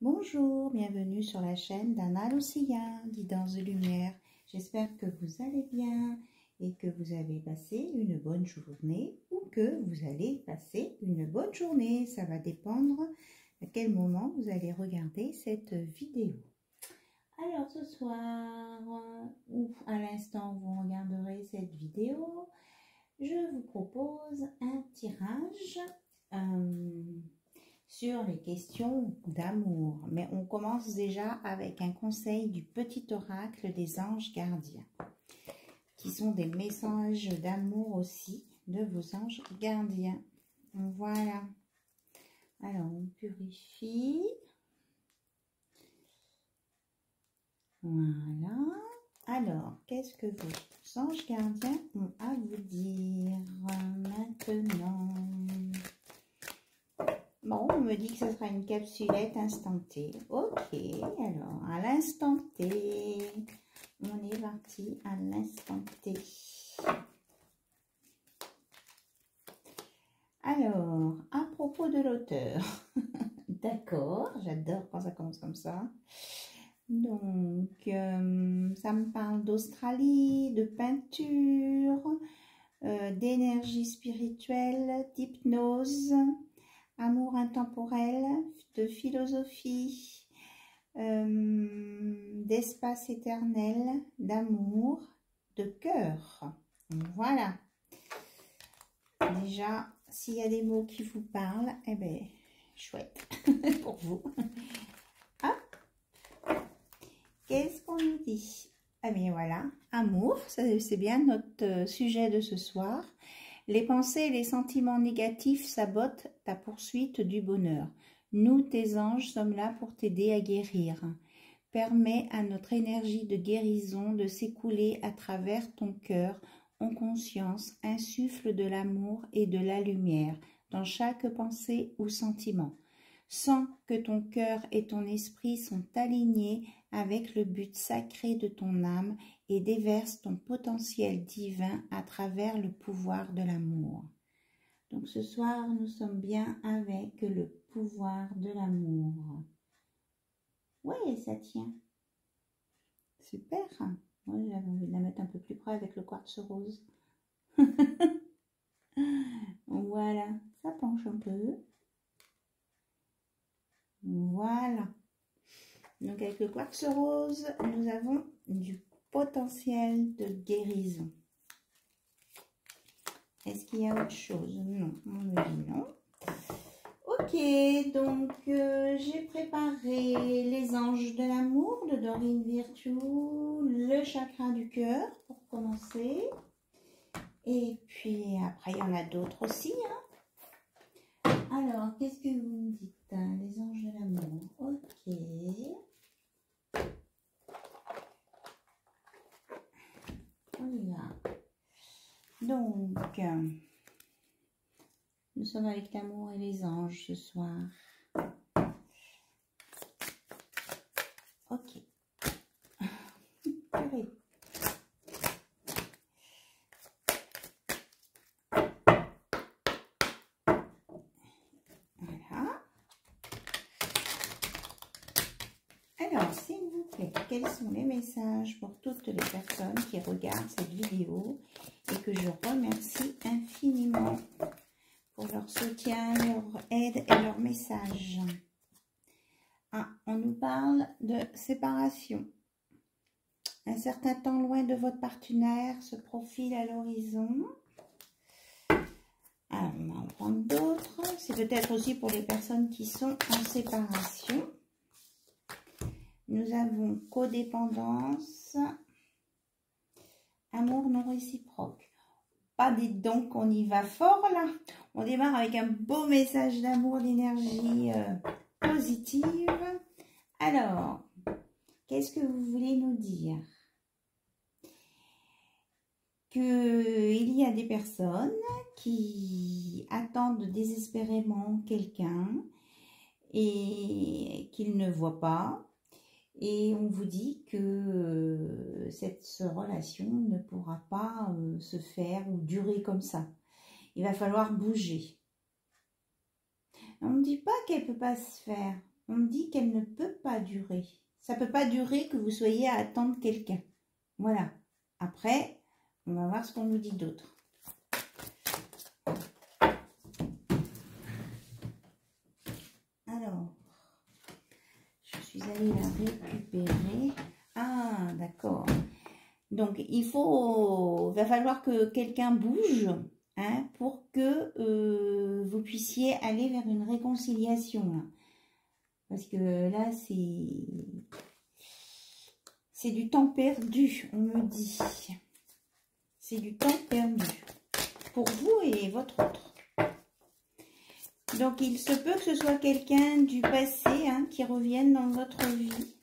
Bonjour, bienvenue sur la chaîne d'Anna Lucia, Guidance de Lumière. J'espère que vous allez bien et que vous avez passé une bonne journée ou que vous allez passer une bonne journée. Ça va dépendre à quel moment vous allez regarder cette vidéo. Alors ce soir, ou à l'instant où vous regarderez cette vidéo, je vous propose un tirage sur les questions d'amour. Mais on commence déjà avec un conseil du petit oracle des anges gardiens, qui sont des messages d'amour aussi de vos anges gardiens. Voilà. Alors, on purifie. Voilà. Alors, qu'est-ce que vos anges gardiens ont à vous dire maintenant? Bon, on me dit que ce sera une capsulette instant T. Ok, alors, à l'instant T, on est parti à l'instant T. Alors, à propos de l'auteur, d'accord, j'adore quand ça commence comme ça. Donc, ça me parle d'Australie, de peinture, d'énergie spirituelle, d'hypnose, amour intemporel, de philosophie, d'espace éternel, d'amour, de cœur. Voilà. Déjà, s'il y a des mots qui vous parlent, eh bien, chouette pour vous. Hop. Qu'est-ce qu'on nous dit? Eh bien, voilà. Amour, c'est bien notre sujet de ce soir. Les pensées et les sentiments négatifs sabotent ta poursuite du bonheur. Nous, tes anges, sommes là pour t'aider à guérir. Permets à notre énergie de guérison de s'écouler à travers ton cœur en conscience, insuffle de l'amour et de la lumière dans chaque pensée ou sentiment. Sens que ton cœur et ton esprit sont alignés avec le but sacré de ton âme et déverse ton potentiel divin à travers le pouvoir de l'amour. Donc ce soir, nous sommes bien avec le pouvoir de l'amour. Oui, ça tient. Super. Moi, j'avais envie de la mettre un peu plus près avec le quartz rose. Voilà, ça penche un peu. Voilà. Donc avec le quartz rose, nous avons du potentiel de guérison. Est-ce qu'il y a autre chose? Non, on me dit non. Ok, donc j'ai préparé les anges de l'amour de Dorine Virtue, le chakra du cœur pour commencer. Et puis après, il y en a d'autres aussi. Hein. Alors, qu'est-ce que vous me dites? Les anges de l'amour. Ok. On y va. Donc, nous sommes avec l'amour et les anges ce soir. Ok. Purée. Voilà. Alors, s'il vous plaît, quels sont les messages pour toutes les personnes qui regardent cette vidéo et que je remercie infiniment pour leur soutien, leur aide et leur message. Ah, on nous parle de séparation. Un certain temps loin de votre partenaire se profile à l'horizon. Alors, on va en prendre d'autres. C'est peut-être aussi pour les personnes qui sont en séparation. Nous avons codépendance, amour non réciproque. Pas dites donc qu'on y va fort là. On démarre avec un beau message d'amour, d'énergie positive. Alors, qu'est-ce que vous voulez nous dire? Qu'il y a des personnes qui attendent désespérément quelqu'un et qu'ils ne voient pas. Et on vous dit que cette relation ne pourra pas se faire ou durer comme ça. Il va falloir bouger. On ne dit pas qu'elle ne peut pas se faire. On me dit qu'elle ne peut pas durer. Ça ne peut pas durer que vous soyez à attendre quelqu'un. Voilà. Après, on va voir ce qu'on nous dit d'autre. Alors, je suis allée la récupérer. Ah, d'accord. Donc, va falloir que quelqu'un bouge, hein, pour que vous puissiez aller vers une réconciliation. Là. Parce que là, c'est du temps perdu, on me dit. C'est du temps perdu pour vous et votre autre. Donc, il se peut que ce soit quelqu'un du passé, hein, qui revienne dans votre vie,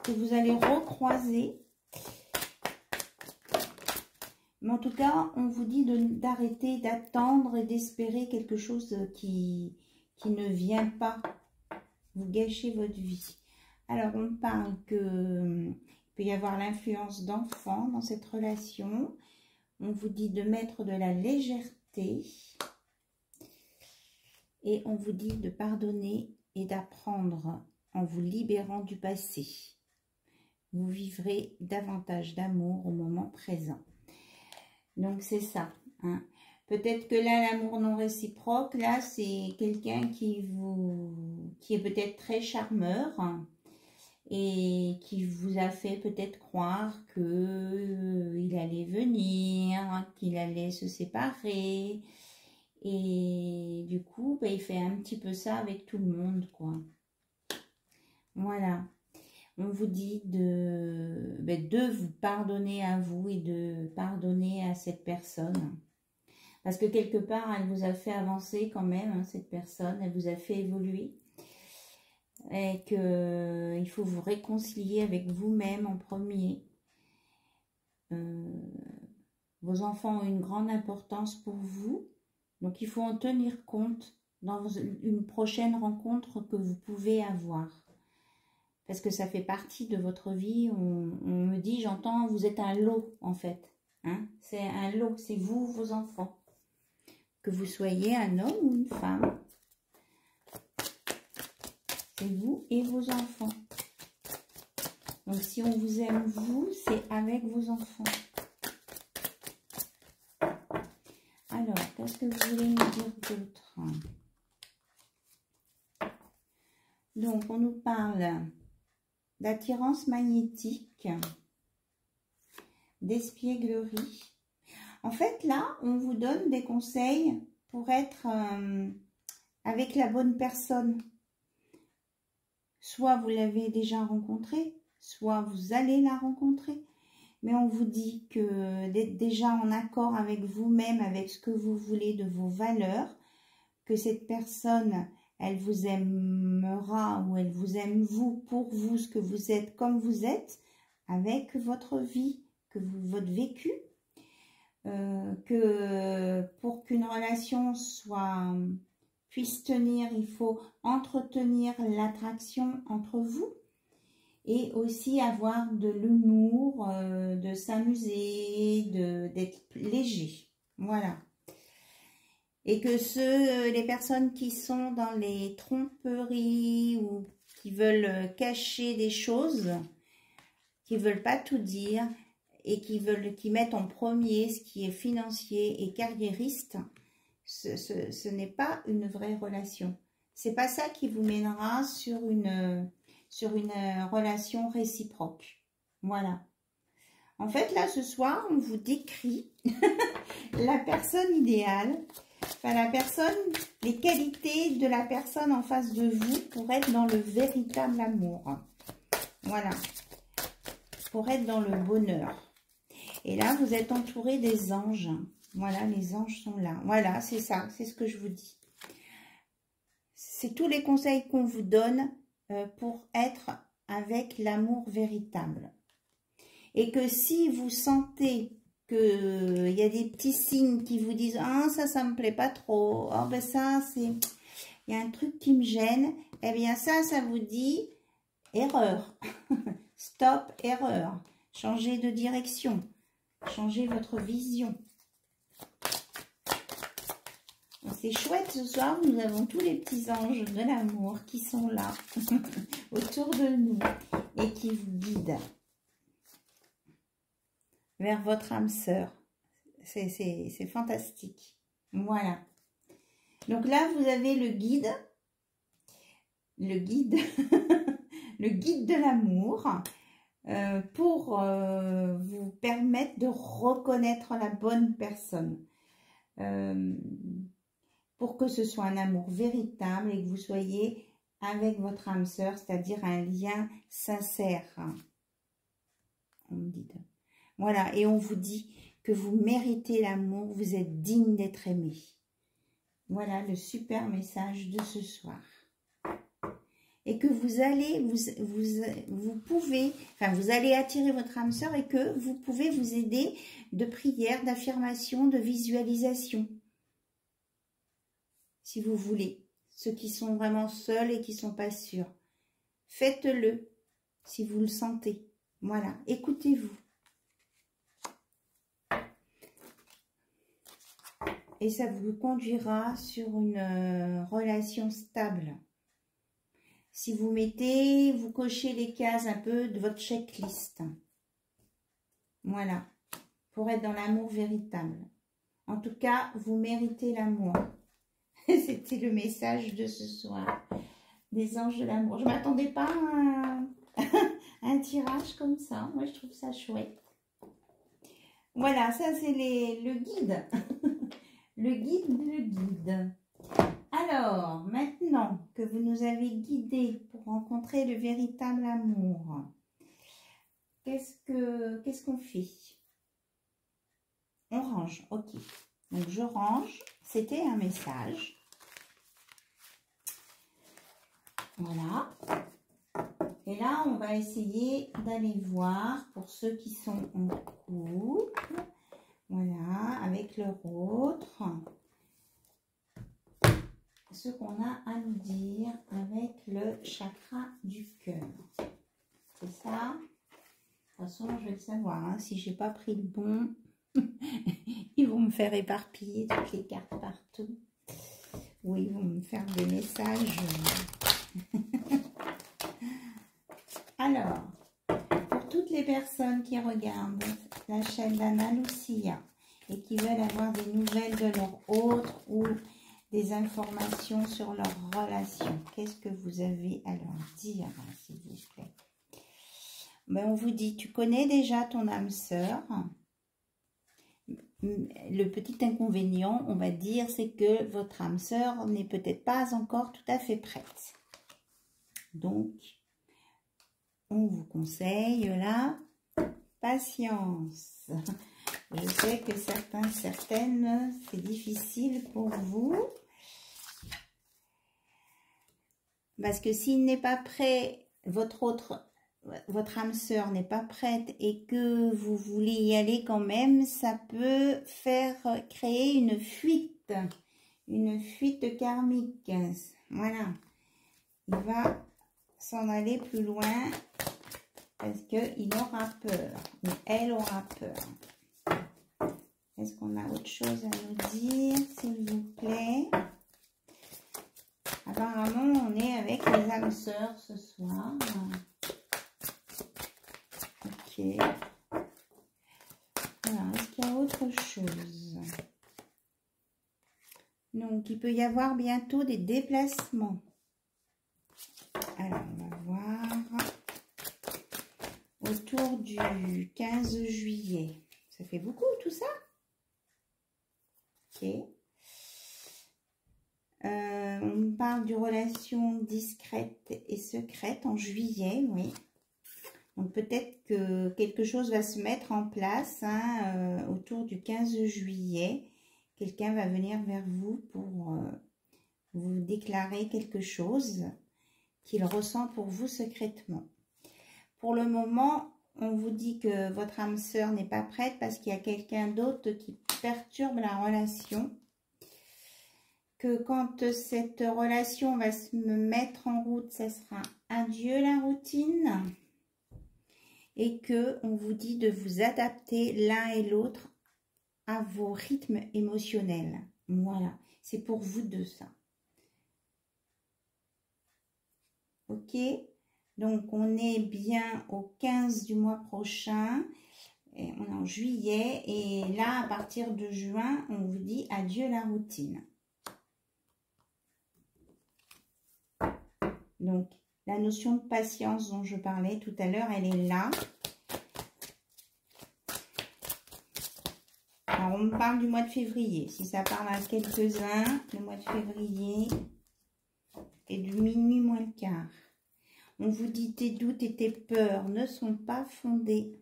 que vous allez recroiser. Mais en tout cas, on vous dit d'arrêter d'attendre et d'espérer quelque chose qui ne vient pas vous gâcher votre vie. Alors, on parle qu'il peut y avoir l'influence d'enfants dans cette relation. On vous dit de mettre de la légèreté. Et on vous dit de pardonner et d'apprendre en vous libérant du passé. Vous vivrez davantage d'amour au moment présent. Donc, c'est ça. Hein. Peut-être que là, l'amour non réciproque, là, c'est quelqu'un qui est peut-être très charmeur et qui vous a fait peut-être croire qu'il allait venir, qu'il allait se séparer. Et du coup, il fait un petit peu ça avec tout le monde, quoi. Voilà. On vous dit de vous pardonner à vous et de pardonner à cette personne. Parce que quelque part, elle vous a fait avancer quand même, hein, cette personne. Elle vous a fait évoluer. Et qu'il faut vous réconcilier avec vous-même en premier. Vos enfants ont une grande importance pour vous. Donc, il faut en tenir compte dans une prochaine rencontre que vous pouvez avoir. Parce que ça fait partie de votre vie. On me dit, j'entends, vous êtes un lot, en fait. Hein? C'est un lot, c'est vous, vos enfants. Que vous soyez un homme ou une femme. C'est vous et vos enfants. Donc, si on vous aime, vous, c'est avec vos enfants. Alors, qu'est-ce que vous voulez nous dire d'autre? Donc, on nous parle d'attirance magnétique, d'espièglerie. En fait, là, on vous donne des conseils pour être avec la bonne personne. Soit vous l'avez déjà rencontrée, soit vous allez la rencontrer. Mais on vous dit que d'être déjà en accord avec vous-même, avec ce que vous voulez, de vos valeurs, que cette personne, elle vous aimera ou elle vous aime vous, pour vous, ce que vous êtes, comme vous êtes, avec votre vie, votre vécu. Que pour qu'une relation puisse tenir, il faut entretenir l'attraction entre vous. Et aussi avoir de l'humour, de s'amuser, d'être léger. Voilà. Et que les personnes qui sont dans les tromperies ou qui veulent cacher des choses, qui ne veulent pas tout dire et qui mettent en premier ce qui est financier et carriériste, ce n'est pas une vraie relation. C'est pas ça qui vous mènera sur une relation réciproque. Voilà. En fait, là, ce soir, on vous décrit la personne idéale, enfin, les qualités de la personne en face de vous pour être dans le véritable amour. Voilà. Pour être dans le bonheur. Et là, vous êtes entouré des anges. Voilà, les anges sont là. Voilà, c'est ça, c'est ce que je vous dis. C'est tous les conseils qu'on vous donne pour être avec l'amour véritable. Et que si vous sentez qu'il y a des petits signes qui vous disent « Ah, ça me plaît pas trop. Oh, ben ça, il y a un truc qui me gêne. » Eh bien, ça vous dit erreur. Stop, erreur. Changez de direction. Changez votre vision. C'est chouette ce soir, nous avons tous les petits anges de l'amour qui sont là, autour de nous et qui vous guident vers votre âme sœur. C'est fantastique. Voilà. Donc là, vous avez le guide, le guide de l'amour pour vous permettre de reconnaître la bonne personne. Pour que ce soit un amour véritable et que vous soyez avec votre âme sœur, c'est-à-dire un lien sincère. On me dit. Voilà, et on vous dit que vous méritez l'amour, vous êtes digne d'être aimé. Voilà le super message de ce soir. Et que vous allez, vous allez attirer votre âme sœur et que vous pouvez vous aider de prières, d'affirmations, de visualisation. Si vous voulez, ceux qui sont vraiment seuls et qui ne sont pas sûrs. Faites-le si vous le sentez. Voilà, écoutez-vous. Et ça vous conduira sur une relation stable. Si vous cochez les cases un peu de votre checklist. Voilà, pour être dans l'amour véritable. En tout cas, vous méritez l'amour. C'était le message de ce soir, des anges de l'amour. Je ne m'attendais pas à un tirage comme ça. Moi, je trouve ça chouette. Voilà, ça c'est le guide. Le guide. Alors, maintenant que vous nous avez guidés pour rencontrer le véritable amour, qu'est-ce qu'on fait? On range, ok. Donc, je range. C'était un message. Voilà. Et là, on va essayer d'aller voir pour ceux qui sont en couple. Voilà, avec leur autre. Ce qu'on a à nous dire avec le chakra du cœur. C'est ça. De toute façon, je vais le savoir. Hein, si je n'ai pas pris le bon, ils vont me faire éparpiller toutes les cartes partout. Oui, ils vont me faire des messages. Alors, pour toutes les personnes qui regardent la chaîne d'Anna Lucia et qui veulent avoir des nouvelles de leur autre ou des informations sur leur relation, qu'est-ce que vous avez à leur dire, s'il vous plaît? Ben, on vous dit, tu connais déjà ton âme sœur. Le petit inconvénient, on va dire, c'est que votre âme sœur n'est peut-être pas encore tout à fait prête. Donc, on vous conseille la patience. Je sais que certaines, c'est difficile pour vous. Parce que s'il n'est pas prêt, votre âme sœur n'est pas prête et que vous voulez y aller quand même, ça peut créer une fuite karmique. Voilà. Il va s'en aller plus loin parce qu'il aura peur ou elle aura peur. Est-ce qu'on a autre chose à nous dire, s'il vous plaît? Apparemment, on est avec les âmes sœurs ce soir. Ok. Voilà, est-ce qu'il y a autre chose? Donc, il peut y avoir bientôt des déplacements. Alors, on va voir. Autour du 15 juillet. Ça fait beaucoup, tout ça? Ok. On parle de relations discrètes et secrètes en juillet, oui. Donc peut-être que quelque chose va se mettre en place hein, autour du 15 juillet. Quelqu'un va venir vers vous pour vous déclarer quelque chose qu'il ressent pour vous secrètement. Pour le moment, on vous dit que votre âme sœur n'est pas prête parce qu'il y a quelqu'un d'autre qui perturbe la relation. Que quand cette relation va se mettre en route, ça sera adieu la routine. Et que on vous dit de vous adapter l'un et l'autre à vos rythmes émotionnels. Voilà. C'est pour vous deux, ça. Ok? Donc, on est bien au 15 du mois prochain. Et on est en juillet. Et là, à partir de juin, on vous dit adieu la routine. Donc, la notion de patience dont je parlais tout à l'heure, elle est là. Alors, on me parle du mois de février. Si ça parle à quelques-uns, le mois de février et du minuit moins le quart. On vous dit tes doutes et tes peurs ne sont pas fondés.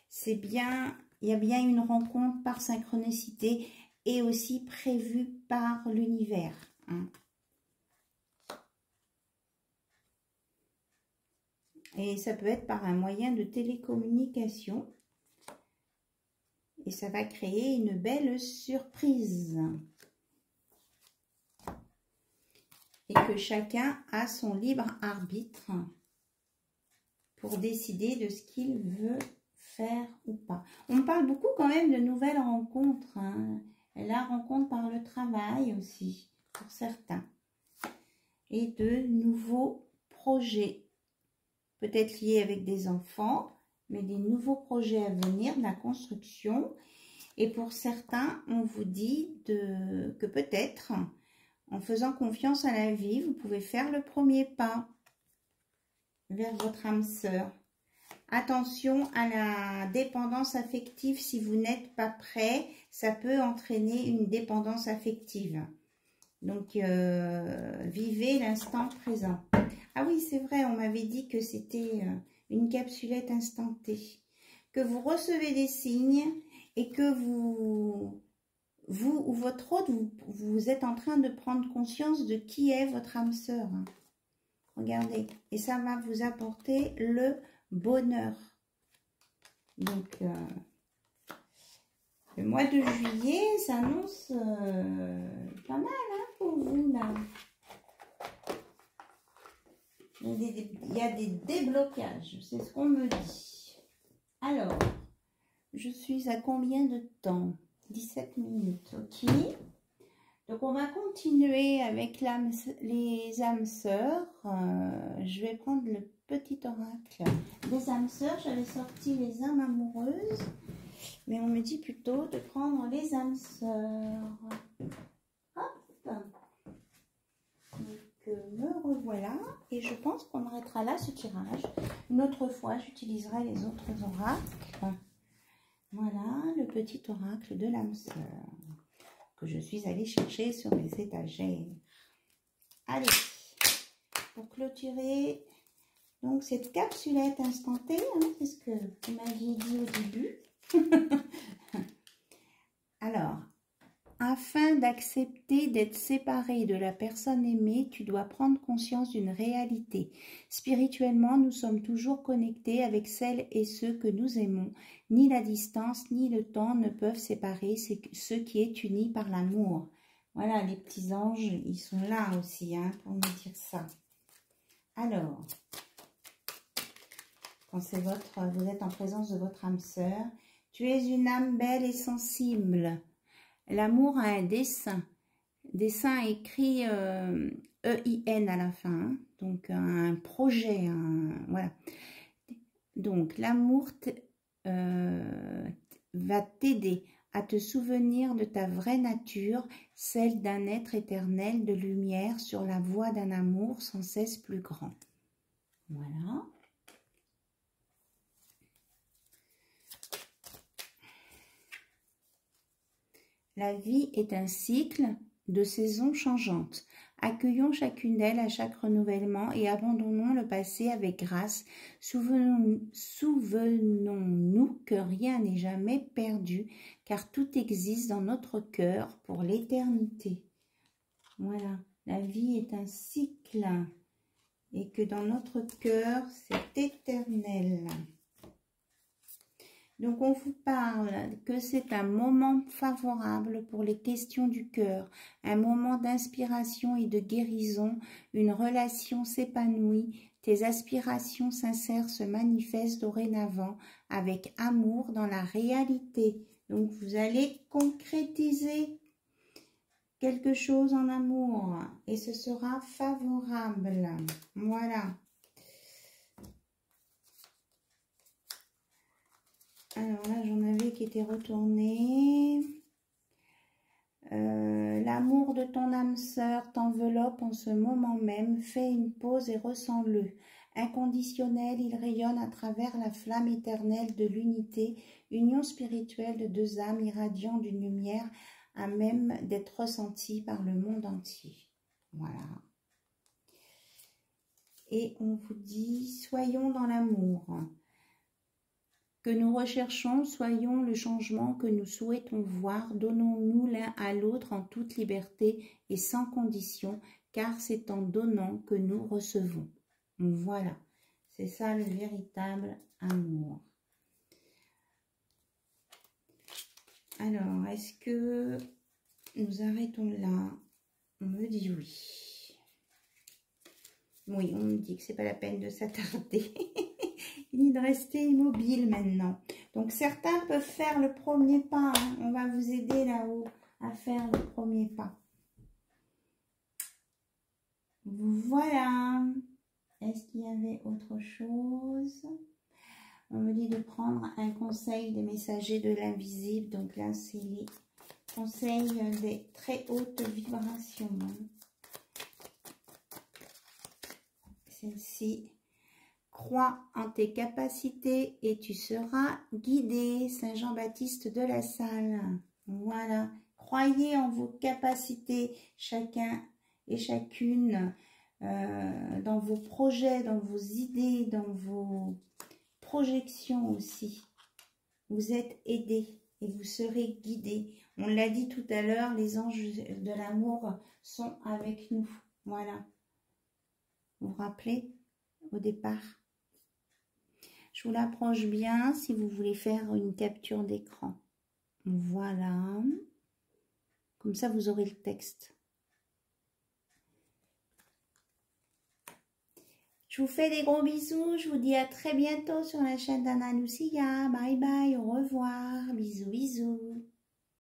C'est bien, il y a bien une rencontre par synchronicité et aussi prévue par l'univers. Hein. Et ça peut être par un moyen de télécommunication. Et ça va créer une belle surprise. Et que chacun a son libre arbitre pour décider de ce qu'il veut faire ou pas. On parle beaucoup quand même de nouvelles rencontres. Hein. La rencontre par le travail aussi, pour certains. Et de nouveaux projets. Peut-être liés avec des enfants, mais des nouveaux projets à venir, de la construction. Et pour certains, on vous dit que peut-être, en faisant confiance à la vie, vous pouvez faire le premier pas vers votre âme sœur. Attention à la dépendance affective. Si vous n'êtes pas prêt, ça peut entraîner une dépendance affective. Donc, vivez l'instant présent. Ah oui, c'est vrai, on m'avait dit que c'était une capsulette instantée. Que vous recevez des signes et que vous ou votre hôte, vous êtes en train de prendre conscience de qui est votre âme sœur. Regardez, et ça va vous apporter le bonheur. Donc, le mois de juillet s'annonce pas mal hein, pour vous là. Il y a des déblocages, c'est ce qu'on me dit. Alors, je suis à combien de temps? 17 minutes, ok. Donc, on va continuer avec les âmes sœurs. Je vais prendre le petit oracle des âmes sœurs. J'avais sorti les âmes amoureuses, mais on me dit plutôt de prendre les âmes sœurs. Hop. Me revoilà et je pense qu'on arrêtera là ce tirage. Une autre fois, j'utiliserai les autres oracles. Voilà le petit oracle de l'âme sœur que je suis allée chercher sur mes étagères. Allez, pour clôturer donc cette capsulette instantanée, hein, c'est ce que vous m'aviez dit au début. Alors, afin d'accepter d'être séparé de la personne aimée, tu dois prendre conscience d'une réalité. Spirituellement, nous sommes toujours connectés avec celles et ceux que nous aimons. Ni la distance, ni le temps ne peuvent séparer ce qui est uni par l'amour. Voilà, les petits anges, ils sont là aussi hein, pour nous dire ça. Alors, quand c'est vous êtes en présence de votre âme sœur, tu es une âme belle et sensible. L'amour a un dessin écrit E-I-N à la fin, hein, donc un projet, voilà. Donc l'amour va t'aider à te souvenir de ta vraie nature, celle d'un être éternel de lumière sur la voie d'un amour sans cesse plus grand. Voilà. La vie est un cycle de saisons changeantes. Accueillons chacune d'elles à chaque renouvellement et abandonnons le passé avec grâce. Souvenons-nous que rien n'est jamais perdu, car tout existe dans notre cœur pour l'éternité. Voilà, la vie est un cycle et que dans notre cœur, c'est éternel. Donc, on vous parle que c'est un moment favorable pour les questions du cœur, un moment d'inspiration et de guérison, une relation s'épanouit, tes aspirations sincères se manifestent dorénavant avec amour dans la réalité. Donc, vous allez concrétiser quelque chose en amour et ce sera favorable. Voilà. Alors là, j'en avais qui étaient retournés. L'amour de ton âme sœur t'enveloppe en ce moment même. Fais une pause et ressens-le. Inconditionnel, il rayonne à travers la flamme éternelle de l'unité, union spirituelle de deux âmes irradiant d'une lumière à même d'être ressentie par le monde entier. Voilà. Et on vous dit, soyons dans l'amour que nous recherchons, soyons le changement que nous souhaitons voir, donnons-nous l'un à l'autre en toute liberté et sans condition, car c'est en donnant que nous recevons. Voilà, c'est ça le véritable amour. Alors, est-ce que nous arrêtons là? On me dit oui. Oui, on me dit que c'est pas la peine de s'attarder. Ni de rester immobile maintenant. Donc, certains peuvent faire le premier pas. Hein. On va vous aider là-haut à faire le premier pas. Voilà. Est-ce qu'il y avait autre chose? On me dit de prendre un conseil des messagers de l'invisible. Donc là, c'est les conseils des très hautes vibrations. Celle-ci. Crois en tes capacités et tu seras guidé. Saint Jean-Baptiste de la Salle. Voilà. Croyez en vos capacités, chacun et chacune, dans vos projets, dans vos idées, dans vos projections aussi. Vous êtes aidés et vous serez guidés. On l'a dit tout à l'heure, les anges de l'amour sont avec nous. Voilà. Vous vous rappelez au départ? Je vous l'approche bien si vous voulez faire une capture d'écran. Voilà. Comme ça, vous aurez le texte. Je vous fais des gros bisous. Je vous dis à très bientôt sur la chaîne d'Anna Lucia. Bye bye, au revoir. Bisous, bisous.